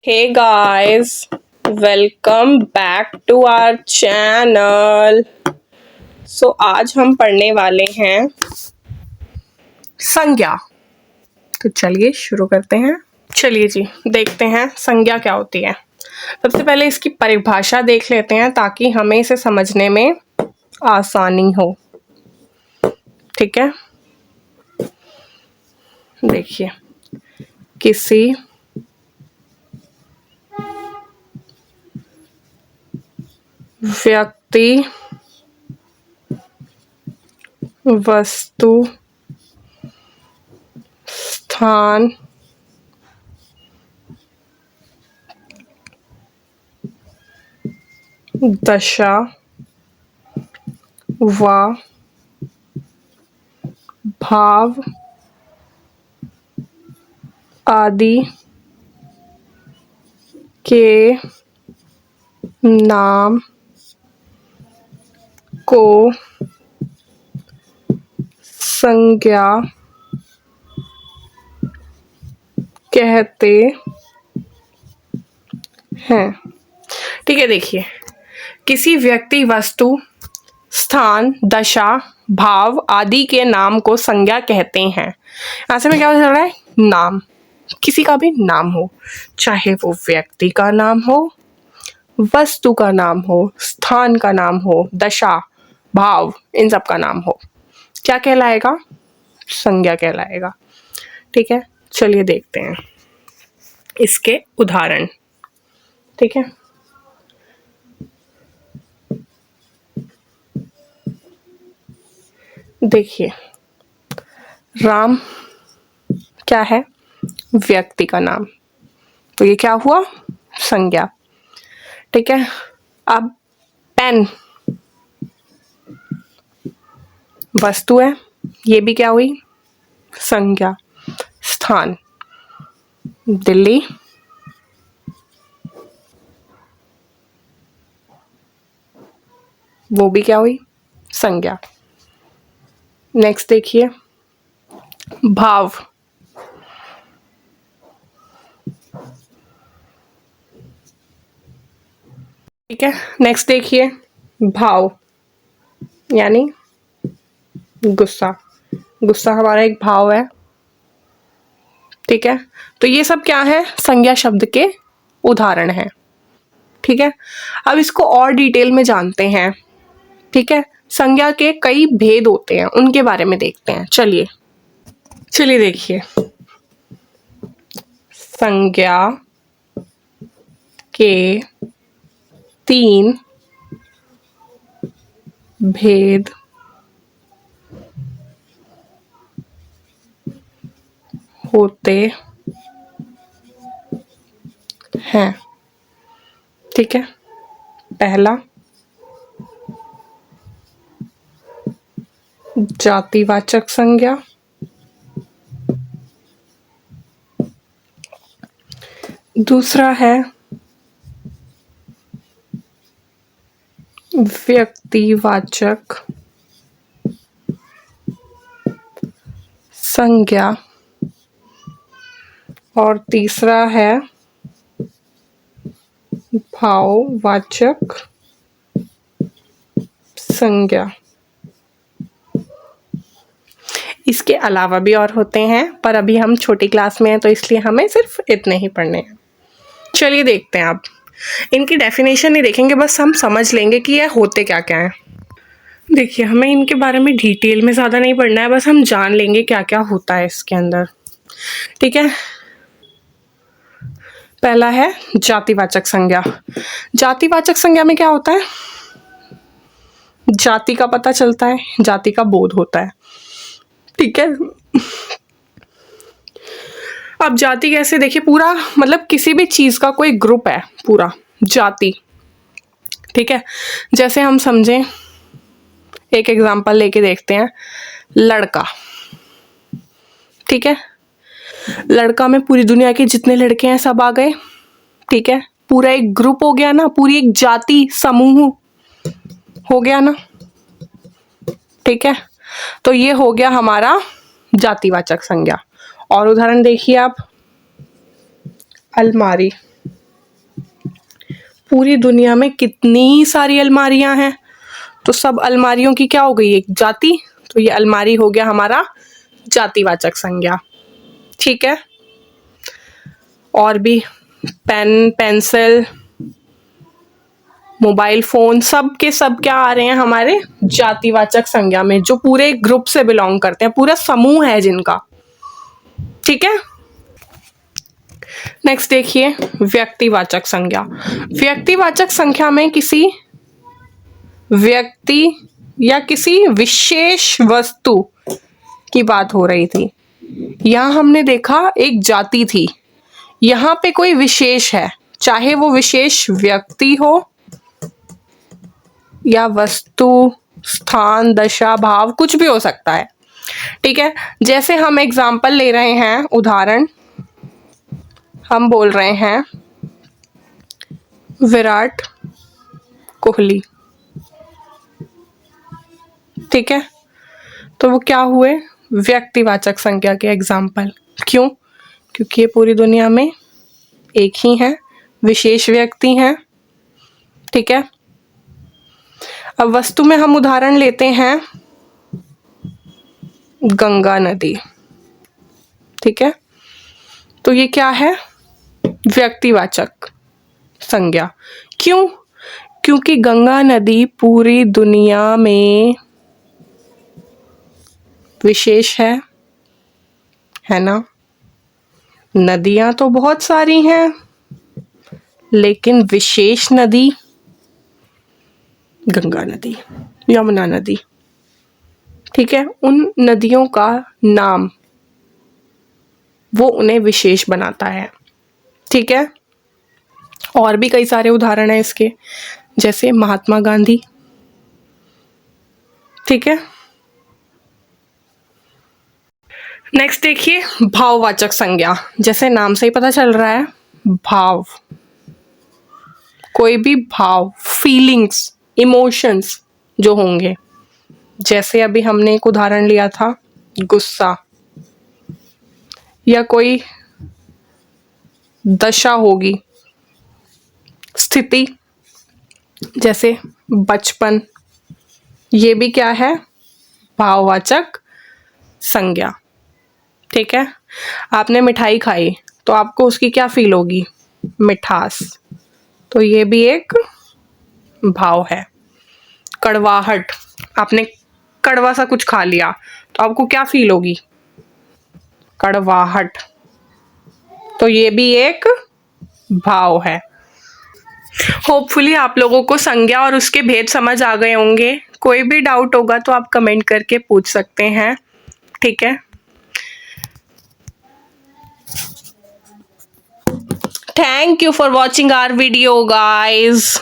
Hey guys, welcome back to our channel. आज हम पढ़ने वाले हैं संज्ञा। तो चलिए शुरू करते हैं। चलिए जी, देखते हैं संज्ञा क्या होती है। सबसे पहले इसकी परिभाषा देख लेते हैं ताकि हमें इसे समझने में आसानी हो। ठीक है, देखिए, किसी व्यक्ति, वस्तु, स्थान, दशा व भाव आदि के नाम को संज्ञा कहते हैं। ठीक है, देखिए, किसी व्यक्ति, वस्तु, स्थान, दशा, भाव आदि के नाम को संज्ञा कहते हैं। यहाँ से में क्या चल रहा है? नाम, किसी का भी नाम हो, चाहे वो व्यक्ति का नाम हो, वस्तु का नाम हो, स्थान का नाम हो, दशा, भाव, इन सब का नाम हो, क्या कहलाएगा? संज्ञा कहलाएगा। ठीक है, चलिए देखते हैं इसके उदाहरण। ठीक है, देखिए, राम क्या है? व्यक्ति का नाम, तो ये क्या हुआ? संज्ञा। ठीक है, अब पेन वस्तु है, ये भी क्या हुई? संज्ञा। स्थान दिल्ली, वो भी क्या हुई? संज्ञा। नेक्स्ट देखिए, भाव, ठीक है। नेक्स्ट देखिए, भाव यानी गुस्सा। गुस्सा हमारा एक भाव है। ठीक है, तो ये सब क्या है? संज्ञा शब्द के उदाहरण हैं। ठीक है, अब इसको और डिटेल में जानते हैं। ठीक है, संज्ञा के कई भेद होते हैं, उनके बारे में देखते हैं। चलिए देखिए, संज्ञा के 3 भेद होते हैं। ठीक है, पहला जातिवाचक संज्ञा, दूसरा है व्यक्तिवाचक संज्ञा और तीसरा है भाववाचक संज्ञा। इसके अलावा भी और होते हैं, पर अभी हम छोटी क्लास में हैं तो इसलिए हमें सिर्फ इतने ही पढ़ने हैं। चलिए देखते हैं। अब इनकी डेफिनेशन नहीं देखेंगे, बस हम समझ लेंगे कि ये होते क्या क्या है। देखिए, हमें इनके बारे में डिटेल में ज़्यादा नहीं पढ़ना है, बस हम जान लेंगे क्या क्या होता है इसके अंदर। ठीक है, पहला है जातिवाचक संज्ञा। जातिवाचक संज्ञा में क्या होता है? जाति का पता चलता है, जाति का बोध होता है। ठीक है, अब जाति कैसे? देखिए, पूरा मतलब किसी भी चीज का कोई ग्रुप है, पूरा जाति। ठीक है, जैसे हम समझें, एक एग्जांपल लेके देखते हैं, लड़का। ठीक है, लड़का में पूरी दुनिया के जितने लड़के हैं सब आ गए। ठीक है, पूरा एक ग्रुप हो गया ना, पूरी एक जाति, समूह हो गया ना। ठीक है, तो ये हो गया हमारा जातिवाचक संज्ञा। और उदाहरण देखिए आप, अलमारी। पूरी दुनिया में कितनी सारी अलमारियां हैं, तो सब अलमारियों की क्या हो गई एक जाति, तो ये अलमारी हो गया हमारा जातिवाचक संज्ञा। ठीक है, और भी पेन, पेंसिल, मोबाइल फोन, सब के सब क्या आ रहे हैं हमारे जातिवाचक संज्ञा में, जो पूरे ग्रुप से बिलोंग करते हैं, पूरा समूह है जिनका। ठीक है, नेक्स्ट देखिए व्यक्तिवाचक संज्ञा। व्यक्तिवाचक संख्या में किसी व्यक्ति या किसी विशेष वस्तु की बात हो रही थी। यहां हमने देखा एक जाति थी, यहां पे कोई विशेष है, चाहे वो विशेष व्यक्ति हो या वस्तु, स्थान, दशा, भाव, कुछ भी हो सकता है। ठीक है, जैसे हम एग्जाम्पल ले रहे हैं, उदाहरण हम बोल रहे हैं विराट कोहली। ठीक है, तो वो क्या हुए व्यक्तिवाचक संज्ञा के एग्जाम्पल। क्यों? क्योंकि ये पूरी दुनिया में एक ही है, विशेष व्यक्ति हैं। ठीक है, अब वस्तु में हम उदाहरण लेते हैं गंगा नदी। ठीक है, तो ये क्या है व्यक्तिवाचक संज्ञा। क्यों? क्योंकि गंगा नदी पूरी दुनिया में विशेष है ना। नदियां तो बहुत सारी हैं, लेकिन विशेष नदी गंगा नदी, यमुना नदी। ठीक है, उन नदियों का नाम वो उन्हें विशेष बनाता है। ठीक है, और भी कई सारे उदाहरण हैं इसके, जैसे महात्मा गांधी। ठीक है, नेक्स्ट देखिए भाववाचक संज्ञा। जैसे नाम से ही पता चल रहा है, भाव, कोई भी भाव, फीलिंग्स, इमोशंस जो होंगे। जैसे अभी हमने एक उदाहरण लिया था गुस्सा, या कोई दशा होगी, स्थिति, जैसे बचपन, ये भी क्या है भाववाचक संज्ञा। ठीक है, आपने मिठाई खाई तो आपको उसकी क्या फील होगी, मिठास, तो ये भी एक भाव है। कड़वाहट, आपने कड़वा सा कुछ खा लिया तो आपको क्या फील होगी, कड़वाहट, तो ये भी एक भाव है। होपफुली आप लोगों को संज्ञा और उसके भेद समझ आ गए होंगे। कोई भी डाउट होगा तो आप कमेंट करके पूछ सकते हैं। ठीक है, thank you for watching our video guys.